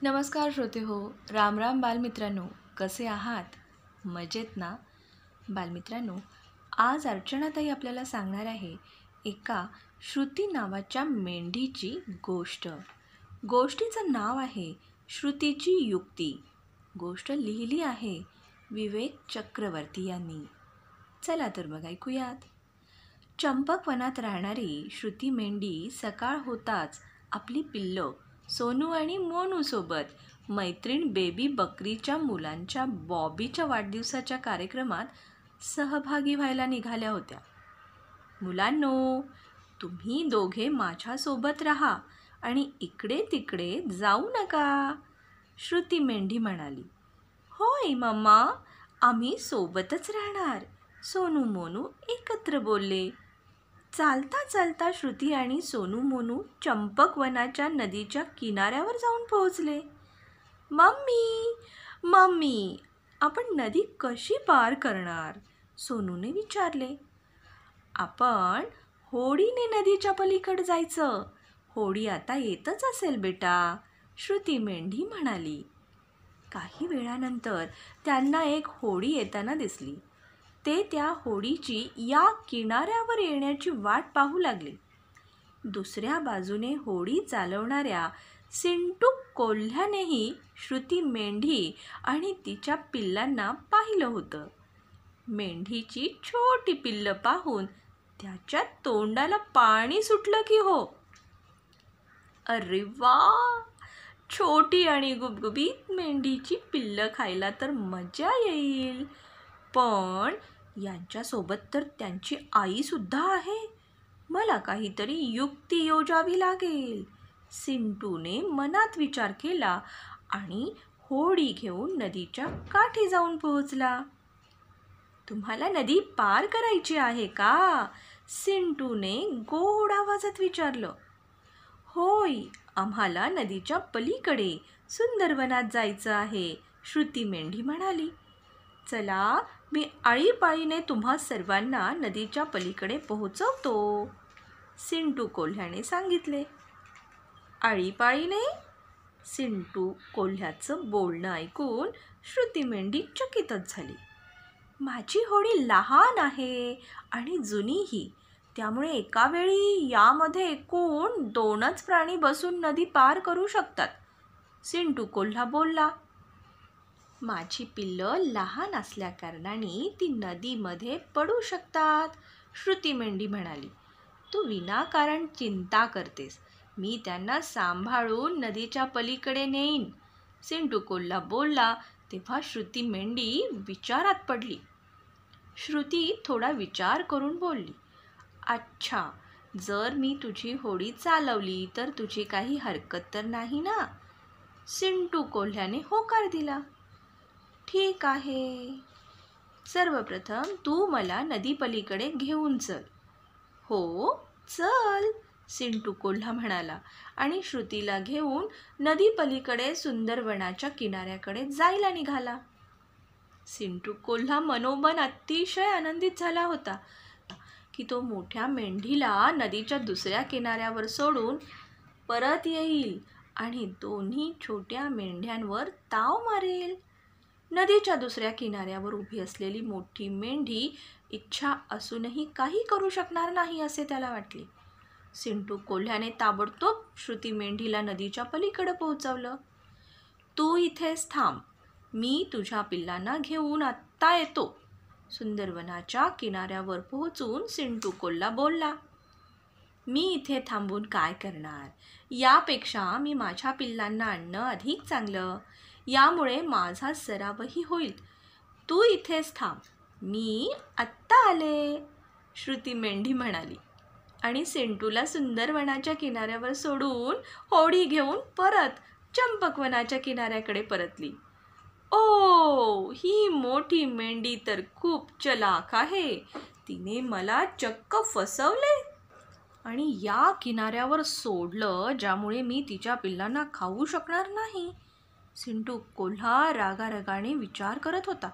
नमस्कार श्रोते हो. राम राम बालमित्रांनो, कसे आहात? मजेत ना? बालमित्रांनो, आज अर्चनाताई आपल्याला सांगणार आहे एका श्रुती नावाच्या मेंढीची गोष्ट. गोष्टीचं नाव आहे श्रुतीची युक्ती. गोष्ट लिहिली आहे विवेक चक्रवर्ती यांनी. चला तर मग ऐकूयात. चंपकवनात राहणारी श्रुती मेंढी सकाळ होताच आपली पिल्लं सोनू आणि मोनू सोबत मैत्रीण बेबी बकरीच्या मुलांच्या बॉबीच्या वाढदिवसाच्या कार्यक्रमात सहभागी व्हायला निघाल्या होत्या. मुलांनो, तुम्ही दोघे माझ्यासोबत राहा आणि इकडे तिकडे जाऊ नका, श्रुती मेंढी म्हणाली. होय मम्मा, आम्ही सोबतच राहणार, सोनू मोनू एकत्र बोलले. चालता चालता श्रुती आणि सोनू मोनू चंपकवनाच्या नदीच्या किनाऱ्यावर जाऊन पोहोचले. मम्मी मम्मी, आपण नदी कशी पार करणार? सोनूने विचारले. आपण होडीने नदीच्या पलीकडे जायचं. होडी आता येतच असेल बेटा, श्रुती मेंढी म्हणाली. काही वेळानंतर त्यांना एक होडी येताना दिसली. ते त्या होडीची या किनाऱ्यावर येण्याची वाट पाहू लागले. दुसऱ्या बाजूने होडी चालवणाऱ्या सिंटू कोल्ह्यानेही श्रुती मेंढी आणि तिच्या पिल्लांना पाहिलं होतं. मेंढीची छोटी पिल्लं पाहून त्याच्या तोंडाला पाणी सुटलं की हो. अरे वा, छोटी आणि गुबगुबीत मेंढीची पिल्लं खायला तर मजा येईल. पण यांच्यासोबत तर त्यांची आईसुद्धा आहे. मला काहीतरी युक्ती योजावी लागेल, सिंटूने मनात विचार केला आणि होडी घेऊन नदीच्या काठी जाऊन पोहोचला. तुम्हाला नदी पार करायची आहे का? सिंटूने गोड आवाजात विचारलं. होय, आम्हाला नदीच्या पलीकडे सुंदरवनात जायचं आहे, श्रुती मेंढी म्हणाली. चला, मी आळीपाळीने तुम्हा सर्वांना नदीच्या पलीकडे पोहोचवतो, सिंटू कोल्ह्याने सांगितले. आळीपाळीने? सिंटू कोल्ह्याचं बोलणं ऐकून श्रुती मेंढी चकितच झाली. माझी होडी लहान आहे आणि जुनीही, त्यामुळे एका वेळी यामध्ये एकूण 2च प्राणी बसून नदी पार करू शकतात, सिंटू कोल्हा बोलला. माझी पिल्लं लहान असल्याकारणाने ती नदीमध्ये पडू शकतात, श्रुती मेंढी म्हणाली. तू विनाकारण चिंता करतेस. मी त्यांना सांभाळून नदीच्या पलीकडे नेईन, सिंटू कोल्हा बोलला. तेव्हा श्रुती मेंढी विचारात पडली. श्रुती थोडा विचार करून बोलली. अच्छा, जर मी तुझी होडी चालवली तर तुझी काही हरकत तर नाही ना? सिंटू कोल्ह्याने होकार दिला. ठीक आहे, सर्वप्रथम तू मला नदीपलीकडे घेऊन चल. हो चल, सिंटू कोल्हा म्हणाला आणि श्रुतीला घेऊन नदीपलीकडे सुंदरवनाच्या किनाऱ्याकडे जायला निघाला. सिंटू कोल्हा मनोमन अतिशय आनंदित झाला होता की तो मोठ्या मेंढीला नदीच्या दुसऱ्या किनाऱ्यावर सोडून परत येईल आणि दोन्ही छोट्या मेंढ्यांवर ताव मारेल. नदीच्या दुसऱ्या किनाऱ्यावर उभी असलेली मोठी मेंढी इच्छा असूनही काही करू शकणार नाही असे त्याला वाटले. सिंटू कोल्ह्याने ताबडतोब श्रुती मेंढीला नदीच्या पलीकडे पोहोचवलं. तू इथेच थांब, मी तुझ्या पिल्लांना घेऊन आत्ता येतो, सुंदरवनाच्या किनाऱ्यावर पोहोचून सिंटू कोल्हा बोलला. मी इथे थांबून काय करणार? यापेक्षा मी माझ्या पिल्लांना आणणं अधिक चांगलं. यामुळे माझा सरावही होईल. तू इथेच थांब, मी आत्ता आले, श्रुती मेंढी म्हणाली आणि सिंटूला सुंदरवनाच्या किनाऱ्यावर सोडून होडी घेऊन परत चंपकवनाच्या किनाऱ्याकडे परतली. ओ, ही मोठी मेंढी तर खूप चलाख आहे. तिने मला चक्क फसवले आणि या किनाऱ्यावर सोडलं, ज्यामुळे मी तिच्या पिल्लांना खाऊ शकणार नाही, सिंटू कोल्हा रागारागाने विचार करत होता.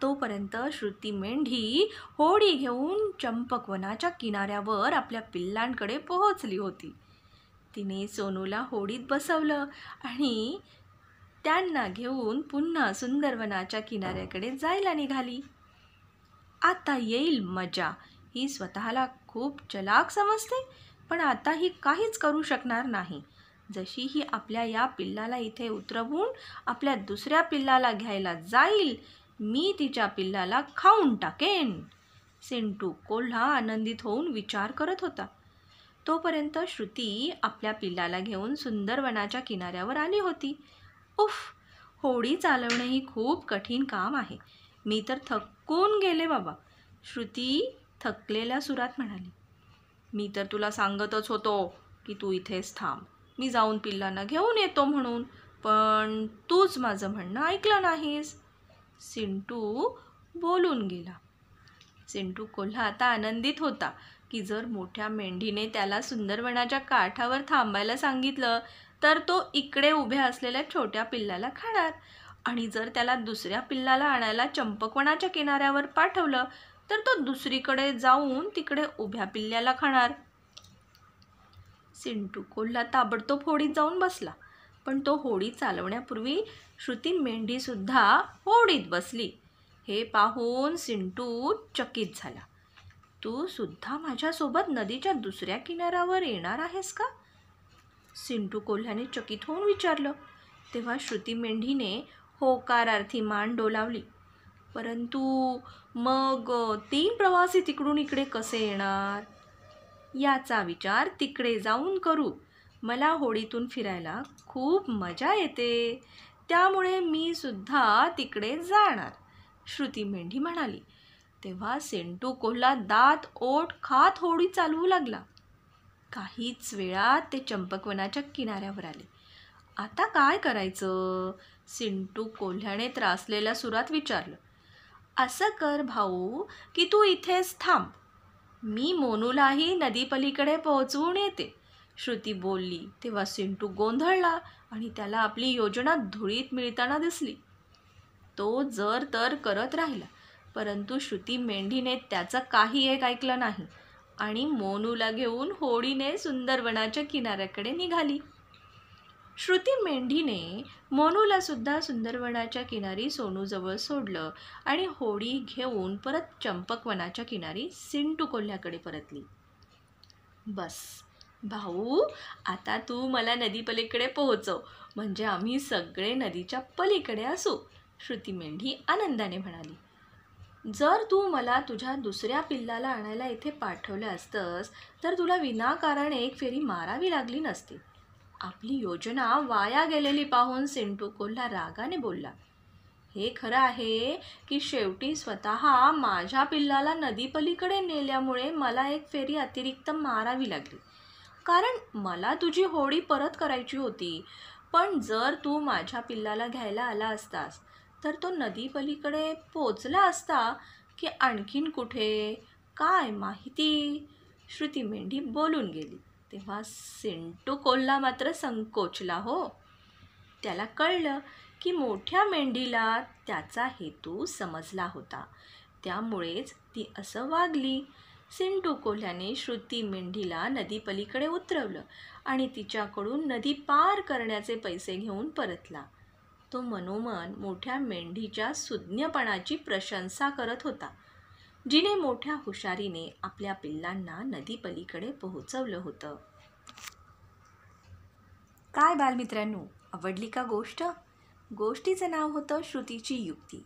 तोपर्यंत श्रुती मेंढी होडी घेऊन चंपकवनाच्या किनाऱ्यावर आपल्या पिल्लांकडे पोहोचली होती. तिने सोनूला होडीत बसवलं आणि त्यांना घेऊन पुन्हा सुंदरवनाच्या किनाऱ्याकडे जायला निघाली. आता येईल मजा. ही स्वतःला खूप चलाख समजते, पण आता ही काहीच करू शकणार नाही. जशी ही आपल्या या पिल्लाला इथे उतरवून आपल्या दुसऱ्या पिल्लाला घ्यायला जाईल, मी तिच्या पिल्लाला खाऊन टाकेन. सिंटू कोल्हा आनंदित होऊन विचार करत होता. तोपर्यंत श्रुती आपल्या पिल्लाला घेऊन सुंदरवनाच्या किनाऱ्यावर आली होती. उफ, होडी चालवणे ही खूप कठीण काम आहे. मी तर थकून गेले बाबा, श्रुती थकलेल्या सुरात म्हणाली. मी तर तुला सांगतच होतो की तू इथेच थांब. मी जाऊन पिल्लांना घेऊन येतो म्हणून, पण तूच माझं म्हणणं ऐकलं नाहीस. सिंटू बोलून गेला. सिंटू कोल्हा आता आनंदित होता की जर मोठ्या मेंढीने त्याला सुंदरवनाच्या काठावर थांबायला सांगितलं तर तो इकडे उभ्या असलेल्या छोट्या पिल्लाला खाणार, आणि जर त्याला दुसऱ्या पिल्लाला आणायला चंपकवनाच्या किनाऱ्यावर पाठवलं तर तो दुसरीकडे जाऊन तिकडे उभ्या पिल्ल्याला खाणार. सिंटू कोल्हा ताबडतोब होडीत जाऊन बसला, पण तो होडी चालवण्यापूर्वी श्रुती मेंढीसुद्धा होडीत बसली. हे पाहून सिंटू चकित झाला. तू सुद्धा माझ्यासोबत नदीच्या दुसऱ्या किनाऱ्यावर येणार आहेस का? सिंटू कोल्ह्याने चकित होऊन विचारलं. तेव्हा श्रुती मेंढीने होकारार्थी मान डोलावली. परंतु मग 3 प्रवासी तिकडून इकडे कसे येणार? याचा विचार तिकडे जाऊन करू. मला होडीतून फिरायला खूप मजा येते, त्यामुळे मी सुद्धा तिकडे जाणार, श्रुती मेंढी म्हणाली. तेव्हा सिंटू कोल्हा दात ओठ खात होडी चालवू लागला. काहीच वेळात ते चंपकवनाच्या किनाऱ्यावर आले. आता काय करायचं? सिंटू कोल्ह्याने त्रासलेल्या सुरात विचारलं. असं कर भाऊ की तू इथेच थांब, मी मोनूलाही नदीपलीकडे पोहोचवून येते, श्रुती बोलली. तेव्हा सिंटू गोंधळला आणि त्याला आपली योजना धुळीत मिळताना दिसली. तो जर तर करत राहिला, परंतु श्रुती मेंढीने त्याचं काही एक ऐकलं नाही आणि मोनूला घेऊन होडीने सुंदरवनाच्या किनाऱ्याकडे निघाली. श्रुती मेंढीने मोनूला सुद्धा सुंदरवनाच्या किनारी सोनूजवळ सोडलं आणि होडी घेऊन परत चंपकवनाच्या किनारी सिंटू कोल्ह्याकडे परतली. बस भाऊ, आता तू मला नदीपलीकडे पोहोचव, म्हणजे आम्ही सगळे नदीच्या पलीकडे असू, श्रुती मेंढी आनंदाने म्हणाली. जर तू मला तुझ्या दुसऱ्या पिल्लाला आणायला इथे पाठवलं असतंस तर तुला विनाकारण एक फेरी मारावी लागली नसती. आपली योजना वाया गेलेली पाहून सिंटू कोल्हा रागाने बोलला. हे खरं आहे की शेवटी स्वतः माझ्या पिल्लाला नदीपलीकडे नेल्यामुळे मला एक फेरी अतिरिक्त मारावी लागली, कारण मला तुझी होडी परत करायची होती. पण जर तू माझ्या पिल्लाला घ्यायला आला असतास तर तो नदीपलीकडे पोचला असता की आणखीन कुठे, काय माहिती, श्रुती मेंढी बोलून गेली. तेव्हा सिंटू कोल्हा मात्र संकोचला हो. त्याला कळलं की मोठ्या मेंढीला त्याचा हेतू समजला होता, त्यामुळेच ती असं वागली. सिंटू कोल्ह्याने श्रुती मेंढीला नदीपलीकडे उतरवलं आणि तिच्याकडून नदी पार करण्याचे पैसे घेऊन परतला. तो मनोमन मोठ्या मेंढीच्या सुज्ञपणाची प्रशंसा करत होता, जिने मोठ्या हुशारीने आपल्या पिल्लांना नदीपलीकडे पोहोचवलं होतं. काय बालमित्रांनो, आवडली का गोष्ट? गोष्टीचं नाव होतं श्रुतीची युक्ती.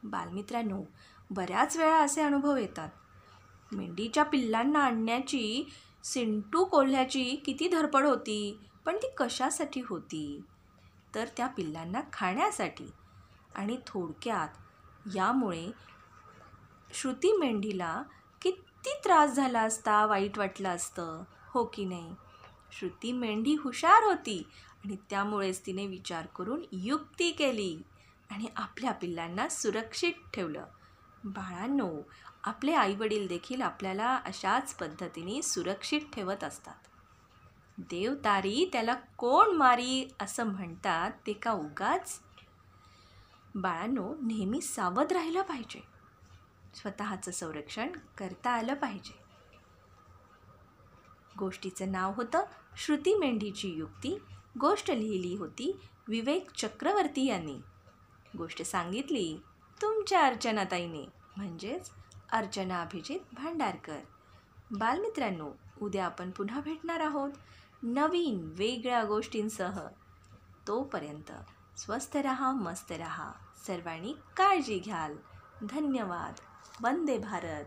बालमित्रांनो, बऱ्याच वेळा असे अनुभव येतात. मेंढीच्या पिल्लांना आणण्याची सिंटू कोल्ह्याची किती धडपड होती, पण ती कशासाठी होती? तर त्या पिल्लांना खाण्यासाठी. आणि थोडक्यात यामुळे श्रुती मेंढीला किती त्रास झाला असता, वाईट वाटलं असतं, हो की नाही? श्रुती मेंढी हुशार होती आणि त्यामुळेच तिने विचार करून युक्ती केली आणि आपल्या पिल्लांना सुरक्षित ठेवलं. बाळांनो, आपले आईवडील देखील आपल्याला अशाच पद्धतीने सुरक्षित ठेवत असतात. देव तारी त्याला कोण मारी असं म्हणतात ते का उगाच? बाळांनो, नेहमी सावध राहिलं पाहिजे, स्वतःचं संरक्षण करता आलं पाहिजे. गोष्टीचं नाव होतं श्रुती मेंढीची युक्ती. गोष्ट लिहिली होती विवेक चक्रवर्ती यांनी. गोष्ट सांगितली तुमच्या अर्चनाताईने, म्हणजेच अर्चना अभिजित भांडारकर. बालमित्रांनो, उद्या आपण पुन्हा भेटणार आहोत नवीन वेगळ्या गोष्टींसह. तोपर्यंत स्वस्थ रहा, मस्त रहा, सर्वांनी काळजी घ्याल. धन्यवाद. वंदे भारत.